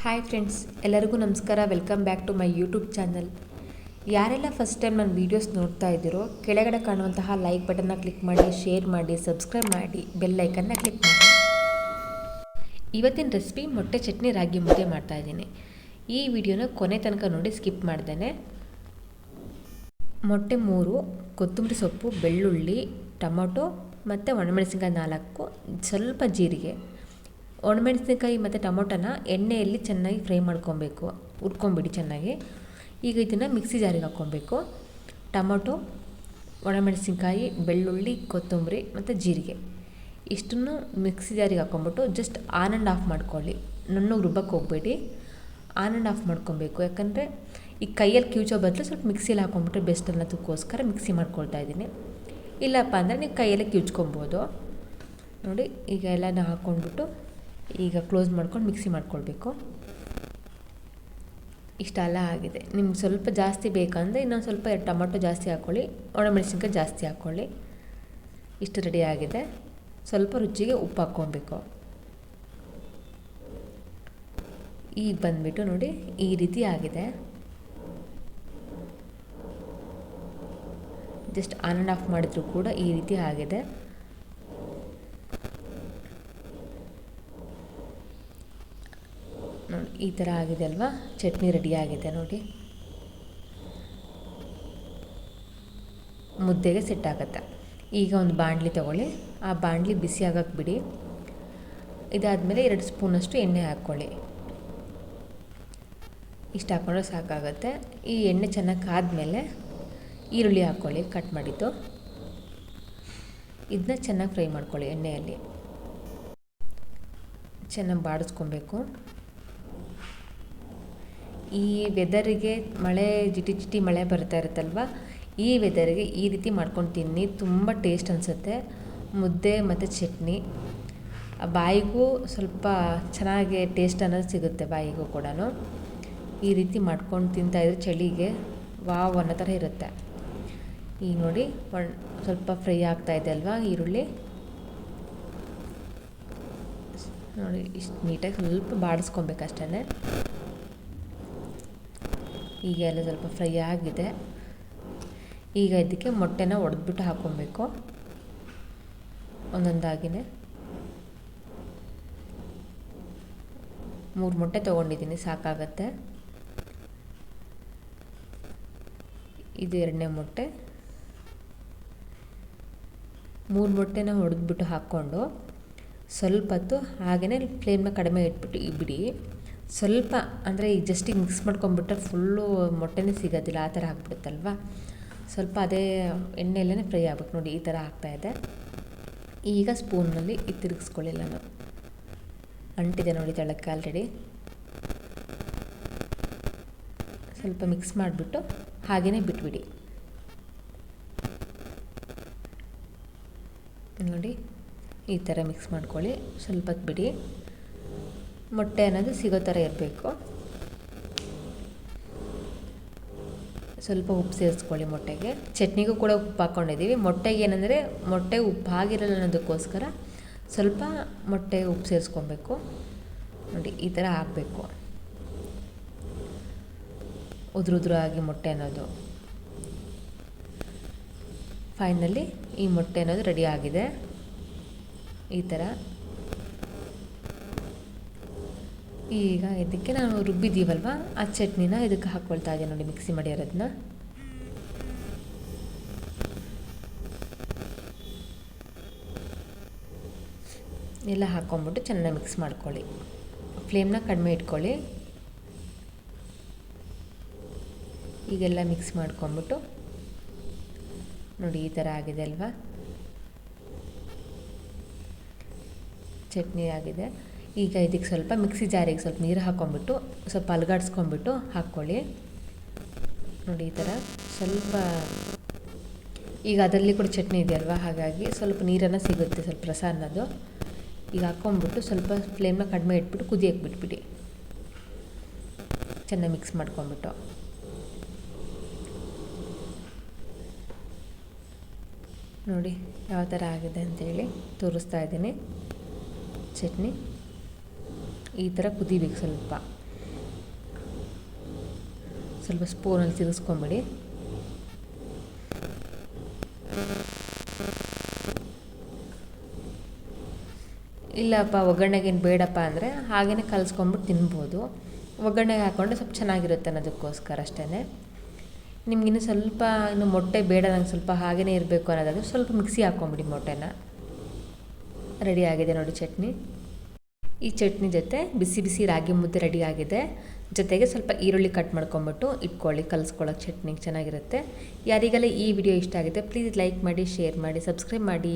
Hi friends, ಎಲ್ಲರಿಗೂ ನಮಸ್ಕಾರ. Welcome back to my YouTube channel. ಯಾರೆಲ್ಲ ಫಸ್ಟ್ ಟೈಮ್ ನನ್ನ ವೀಡಿಯೋಸ್ ನೋಡ್ತಾ ಇದ್ದೀರೋ ಕೆಳಗಡೆ ಕಾಣುವಂತಹ ಲೈಕ್ ಬಟನ್ನ ಕ್ಲಿಕ್ ಮಾಡಿ, ಶೇರ್ ಮಾಡಿ, ಸಬ್ಸ್ಕ್ರೈಬ್ ಮಾಡಿ, ಬೆಲ್ ಐಕನ್ನ ಕ್ಲಿಕ್ ಮಾಡಿ. ಇವತ್ತಿನ ರೆಸಿಪಿ ಮೊಟ್ಟೆ ಚಟ್ನಿ ರಾಗಿ ಮುದ್ದೆ ಮಾಡ್ತಾಯಿದ್ದೀನಿ. ಈ ವಿಡಿಯೋನ ಕೊನೆ ತನಕ ನೋಡಿ, ಸ್ಕಿಪ್ ಮಾಡ್ದೇನೆ. ಮೊಟ್ಟೆ 3, ಕೊತ್ತಂಬರಿ ಸೊಪ್ಪು, ಬೆಳ್ಳುಳ್ಳಿ, ಟೊಮೊಟೊ ಮತ್ತು ಒಣಮೆಣಸಿನ್ಕಾಯಿ 4, ಸ್ವಲ್ಪ ಜೀರಿಗೆ. ಒಣಮೆಣಸಿನಕಾಯಿ ಮತ್ತು ಟೊಮೊಟೊನ ಎಣ್ಣೆಯಲ್ಲಿ ಚೆನ್ನಾಗಿ ಫ್ರೈ ಮಾಡ್ಕೊಬೇಕು, ಹುರ್ಕೊಂಬಿಡಿ ಚೆನ್ನಾಗಿ. ಈಗ ಇದನ್ನು ಮಿಕ್ಸಿ ಜಾರಿಗೆ ಹಾಕ್ಕೊಬೇಕು. ಟೊಮೊಟೊ, ಒಣಮೆಣಸಿನ್ಕಾಯಿ, ಬೆಳ್ಳುಳ್ಳಿ, ಕೊತ್ತಂಬರಿ ಮತ್ತು ಜೀರಿಗೆ ಇಷ್ಟನ್ನು ಮಿಕ್ಸಿ ಜಾರಿಗೆ ಹಾಕ್ಕೊಂಬಿಟ್ಟು ಜಸ್ಟ್ ಆನ್ ಆ್ಯಂಡ್ ಆಫ್ ಮಾಡ್ಕೊಳ್ಳಿ. ನುಣ್ಣಗೆ ರುಬ್ಬಕ್ಕೆ ಹೋಗಬೇಡಿ, ಆನ್ ಆ್ಯಂಡ್ ಆಫ್ ಮಾಡ್ಕೊಬೇಕು. ಯಾಕಂದರೆ ಈ ಕೈಯಲ್ಲಿ ಕಿವುಚೋ ಬದಲು ಸ್ವಲ್ಪ ಮಿಕ್ಸಿಯಲ್ಲಿ ಹಾಕ್ಕೊಂಬಿಟ್ರೆ ಬೆಸ್ಟ್ ಅನ್ನೋದಕ್ಕೋಸ್ಕರ ಮಿಕ್ಸಿ ಮಾಡ್ಕೊಳ್ತಾ ಇದ್ದೀನಿ. ಇಲ್ಲಪ್ಪ ಅಂದರೆ ನೀವು ಕೈಯಲ್ಲೇ ಕಿವುಚ್ಕೊಬೋದು. ನೋಡಿ, ಈಗ ಎಲ್ಲನ ಹಾಕ್ಕೊಂಡ್ಬಿಟ್ಟು ಈಗ ಕ್ಲೋಸ್ ಮಾಡ್ಕೊಂಡು ಮಿಕ್ಸಿ ಮಾಡ್ಕೊಳ್ಬೇಕು. ಇಷ್ಟೆಲ್ಲ ಆಗಿದೆ. ನಿಮ್ಗೆ ಸ್ವಲ್ಪ ಜಾಸ್ತಿ ಬೇಕಂದರೆ ಇನ್ನೊಂದು ಸ್ವಲ್ಪ ಟೊಮೊಟೊ ಜಾಸ್ತಿ ಹಾಕ್ಕೊಳ್ಳಿ, ಒಣಮೆಣಸಿನ್ಕಾಯಿ ಜಾಸ್ತಿ ಹಾಕ್ಕೊಳ್ಳಿ. ಇಷ್ಟು ರೆಡಿ ಆಗಿದೆ. ಸ್ವಲ್ಪ ರುಚಿಗೆ ಉಪ್ಪು ಹಾಕ್ಕೊಬೇಕು. ಈಗ ಬಂದುಬಿಟ್ಟು ನೋಡಿ, ಈ ರೀತಿ ಆಗಿದೆ. ಜಸ್ಟ್ ಆನ್ ಆ್ಯಂಡ್ ಆಫ್ ಮಾಡಿದ್ರು ಕೂಡ ಈ ರೀತಿ ಆಗಿದೆ. ನೋಡಿ, ಈ ಥರ ಆಗಿದೆ ಅಲ್ವಾ? ಚಟ್ನಿ ರೆಡಿಯಾಗಿದೆ ನೋಡಿ. ಮುದ್ದೆಗೆ ಸೆಟ್ ಆಗುತ್ತೆ. ಈಗ ಒಂದು ಬಾಣಲಿ ತೊಗೊಳ್ಳಿ, ಆ ಬಾಣಲಿ ಬಿಸಿ ಆಗಕ್ಕೆ ಬಿಡಿ. ಇದಾದಮೇಲೆ 2 ಸ್ಪೂನಷ್ಟು ಎಣ್ಣೆ ಹಾಕ್ಕೊಳ್ಳಿ. ಇಷ್ಟು ಹಾಕ್ಕೊಂಡ್ರೆ ಸಾಕಾಗುತ್ತೆ. ಈ ಎಣ್ಣೆ ಚೆನ್ನಾಗಿ ಕಾದ್ಮೇಲೆ ಈರುಳ್ಳಿ ಹಾಕ್ಕೊಳ್ಳಿ, ಕಟ್ ಮಾಡಿದ್ದು. ಇದನ್ನ ಚೆನ್ನಾಗಿ ಫ್ರೈ ಮಾಡ್ಕೊಳ್ಳಿ ಎಣ್ಣೆಯಲ್ಲಿ. ಚೆನ್ನಾಗಿ ಬಾಡಿಸ್ಕೊಬೇಕು. ಈ ವೆದರಿಗೆ ಜಿಟಿ ಜಿಟಿ ಮಳೆ ಬರ್ತಾ ಇರುತ್ತಲ್ವ, ಈ ವೆದರಿಗೆ ಈ ರೀತಿ ಮಾಡ್ಕೊಂಡು ತಿನ್ನಿ, ತುಂಬ ಟೇಸ್ಟ್ ಅನಿಸುತ್ತೆ. ಮುದ್ದೆ ಮತ್ತು ಚಟ್ನಿ ಬಾಯಿಗೂ ಸ್ವಲ್ಪ ಚೆನ್ನಾಗಿ ಟೇಸ್ಟ್ ಅನ್ನೋದು ಸಿಗುತ್ತೆ, ಬಾಯಿಗೂ ಕೂಡ. ಈ ರೀತಿ ಮಾಡ್ಕೊಂಡು ತಿಂತಾಯಿದ್ರೆ ಚಳಿಗೆ ವಾವ್ ಅನ್ನೋ ಥರ ಇರುತ್ತೆ. ಈಗ ನೋಡಿ, ಸ್ವಲ್ಪ ಫ್ರೈ ಆಗ್ತಾಯಿದೆ ಅಲ್ವಾ ಈರುಳ್ಳಿ. ನೋಡಿ, ಇಷ್ಟು ನೀಟಾಗಿ ಸ್ವಲ್ಪ ಬಾಡಿಸ್ಕೊಬೇಕಷ್ಟೇ. ಈಗ ಎಲ್ಲ ಸ್ವಲ್ಪ ಫ್ರೈ ಆಗಿದೆ. ಈಗ ಇದಕ್ಕೆ ಮೊಟ್ಟೆನ ಒಡೆದ್ಬಿಟ್ಟು ಹಾಕ್ಕೊಬೇಕು, ಒಂದೊಂದಾಗಿನೇ. 3 ಮೊಟ್ಟೆ ತೊಗೊಂಡಿದ್ದೀನಿ, ಸಾಕಾಗತ್ತೆ. ಇದು 2ನೇ ಮೊಟ್ಟೆ. 3 ಮೊಟ್ಟೆನ ಹೊಡೆದ್ಬಿಟ್ಟು ಹಾಕ್ಕೊಂಡು ಸ್ವಲ್ಪ ಹೊತ್ತು ಹಾಗೆಯೇ ಫ್ಲೇಮ್ನ ಕಡಿಮೆ ಇಟ್ಬಿಟ್ಟು ಬಿಡಿ. ಸ್ವಲ್ಪ ಅಂದರೆ ಈಗ ಜಸ್ಟಿಗೆ ಮಿಕ್ಸ್ ಮಾಡ್ಕೊಂಬಿಟ್ರೆ ಫುಲ್ಲು ಮೊಟ್ಟೆನೇ ಸಿಗೋದಿಲ್ಲ, ಆ ಥರ ಹಾಕ್ಬಿಡುತ್ತಲ್ವ. ಸ್ವಲ್ಪ ಅದೇ ಎಣ್ಣೆಯಲ್ಲೇ ಫ್ರೈ ಆಗ್ಬೇಕು. ನೋಡಿ, ಈ ಥರ ಆಗ್ತಾಯಿದೆ. ಈಗ ಸ್ಪೂನಲ್ಲಿ ತಿರುಗಿಸ್ಕೊಳ್ಳಿ. ನಾನು ಅಂಟಿದೆ ನೋಡಿ ತೆಳಕ್ಕೆ ಆಲ್ರೆಡಿ. ಸ್ವಲ್ಪ ಮಿಕ್ಸ್ ಮಾಡಿಬಿಟ್ಟು ಹಾಗೆಯೇ ಬಿಟ್ಬಿಡಿ. ನೋಡಿ, ಈ ಥರ ಮಿಕ್ಸ್ ಮಾಡ್ಕೊಳ್ಳಿ. ಸ್ವಲ್ಪ ಹೊತ್ತು ಬಿಡಿ. ಮೊಟ್ಟೆ ಅನ್ನೋದು ಸಿಗೋ ಥರ ಇರಬೇಕು. ಸ್ವಲ್ಪ ಉಪ್ಪು ಸೇರಿಸ್ಕೊಳ್ಳಿ ಮೊಟ್ಟೆಗೆ. ಚಟ್ನಿಗೂ ಕೂಡ ಉಪ್ಪು ಹಾಕ್ಕೊಂಡಿದ್ದೀವಿ. ಮೊಟ್ಟೆಗೆ ಏನಂದರೆ ಮೊಟ್ಟೆ ಉಪ್ಪು ಆಗಿರಲ್ಲ ಅನ್ನೋದಕ್ಕೋಸ್ಕರ ಸ್ವಲ್ಪ ಮೊಟ್ಟೆಗೆ ಉಪ್ಪು ಸೇರಿಸ್ಕೊಬೇಕು. ನೋಡಿ, ಈ ಥರ ಆಗಬೇಕು. ಉದುರುದ್ರಾಗಿ ಮೊಟ್ಟೆ ಅನ್ನೋದು. ಫೈನಲಿ ಈ ಮೊಟ್ಟೆ ಅನ್ನೋದು ರೆಡಿ ಆಗಿದೆ. ಈ ಥರ. ಈಗ ಇದಕ್ಕೆ ನಾವು ರುಬ್ಬಿದ್ದೀವಲ್ವ, ಆ ಚಟ್ನಿನ ಇದಕ್ಕೆ ಹಾಕ್ಕೊಳ್ತಾ ಇದ್ದೀನಿ ನೋಡಿ, ಮಿಕ್ಸಿ ಮಾಡಿರೋದನ್ನ. ಎಲ್ಲ ಹಾಕ್ಕೊಂಬಿಟ್ಟು ಚೆನ್ನಾಗಿ ಮಿಕ್ಸ್ ಮಾಡ್ಕೊಳ್ಳಿ. ಫ್ಲೇಮ್ನ ಕಡಿಮೆ ಇಟ್ಕೊಳ್ಳಿ. ಈಗೆಲ್ಲ ಮಿಕ್ಸ್ ಮಾಡ್ಕೊಂಬಿಟ್ಟು ನೋಡಿ, ಈ ಥರ ಆಗಿದೆ ಅಲ್ವಾ? ಚಟ್ನಿ ಆಗಿದೆ. ಈಗ ಇದಕ್ಕೆ ಸ್ವಲ್ಪ ಮಿಕ್ಸಿ ಜಾರಿಗೆ ಸ್ವಲ್ಪ ನೀರು ಹಾಕ್ಕೊಂಬಿಟ್ಟು ಸ್ವಲ್ಪ ಅಲುಗಾಡಿಸ್ಕೊಂಬಿಟ್ಟು ಹಾಕ್ಕೊಳ್ಳಿ. ನೋಡಿ, ಈ ಥರ ಸ್ವಲ್ಪ. ಈಗ ಅದರಲ್ಲಿ ಕೂಡ ಚಟ್ನಿ ಇದೆಯಲ್ವ, ಹಾಗಾಗಿ ಸ್ವಲ್ಪ ನೀರನ್ನು ಸಿಗುತ್ತೆ, ಸ್ವಲ್ಪ ರಸ ಅನ್ನೋದು. ಈಗ ಹಾಕ್ಕೊಂಬಿಟ್ಟು ಸ್ವಲ್ಪ ಫ್ಲೇಮ್ನ ಕಡಿಮೆ ಇಟ್ಬಿಟ್ಟು ಕುದಿಯಕ್ಕೆ ಬಿಟ್ಬಿಡಿ. ಚೆನ್ನಾಗಿ ಮಿಕ್ಸ್ ಮಾಡ್ಕೊಂಬಿಟ್ಟು ನೋಡಿ ಯಾವ ಥರ ಆಗಿದೆ ಅಂತೇಳಿ ತೋರಿಸ್ತಾ ಇದ್ದೀನಿ. ಚಟ್ನಿ ಈ ಥರ ಕುದಿಬೇಕು ಸ್ವಲ್ಪ. ಸ್ವಲ್ಪ ಸ್ಪೂನಲ್ಲಿ ತಿರುಗಿಸ್ಕೊಂಬಿಡಿ. ಇಲ್ಲಪ್ಪ ಒಗ್ಗರಣೆಗೇನು ಬೇಡಪ್ಪ ಅಂದರೆ ಹಾಗೇ ಕಲಿಸ್ಕೊಂಬಿಟ್ಟು ತಿನ್ಬೋದು. ಒಗ್ಗರಣೆಗೆ ಹಾಕ್ಕೊಂಡ್ರೆ ಸ್ವಲ್ಪ ಚೆನ್ನಾಗಿರುತ್ತೆ ಅನ್ನೋದಕ್ಕೋಸ್ಕರ ಅಷ್ಟೇ. ನಿಮ್ಗಿನ್ನೂ ಸ್ವಲ್ಪ ಇನ್ನು ಮೊಟ್ಟೆ ಬೇಡ, ನಂಗೆ ಸ್ವಲ್ಪ ಹಾಗೇ ಇರಬೇಕು ಅನ್ನೋದಾದರೆ ಸ್ವಲ್ಪ ಮಿಕ್ಸಿ ಹಾಕ್ಕೊಂಬಿಡಿ ಮೊಟ್ಟೆನ. ರೆಡಿ ಆಗಿದೆ ನೋಡಿ ಚಟ್ನಿ. ಈ ಚಟ್ನಿ ಜೊತೆ ಬಿಸಿ ಬಿಸಿ ರಾಗಿ ಮುದ್ದೆ ರೆಡಿ ಆಗಿದೆ. ಜೊತೆಗೆ ಸ್ವಲ್ಪ ಈರುಳ್ಳಿ ಕಟ್ ಮಾಡ್ಕೊಂಬಿಟ್ಟು ಇಟ್ಕೊಳ್ಳಿ, ಕಲಿಸ್ಕೊಳ್ಳೋಕೆ ಚಟ್ನಿಗೆ ಚೆನ್ನಾಗಿರುತ್ತೆ. ಯಾರಿಗೆಲ್ಲ ಈ ವಿಡಿಯೋ ಇಷ್ಟ ಆಗಿದೆ ಪ್ಲೀಸ್ ಲೈಕ್ ಮಾಡಿ, ಶೇರ್ ಮಾಡಿ, ಸಬ್ಸ್ಕ್ರೈಬ್ ಮಾಡಿ.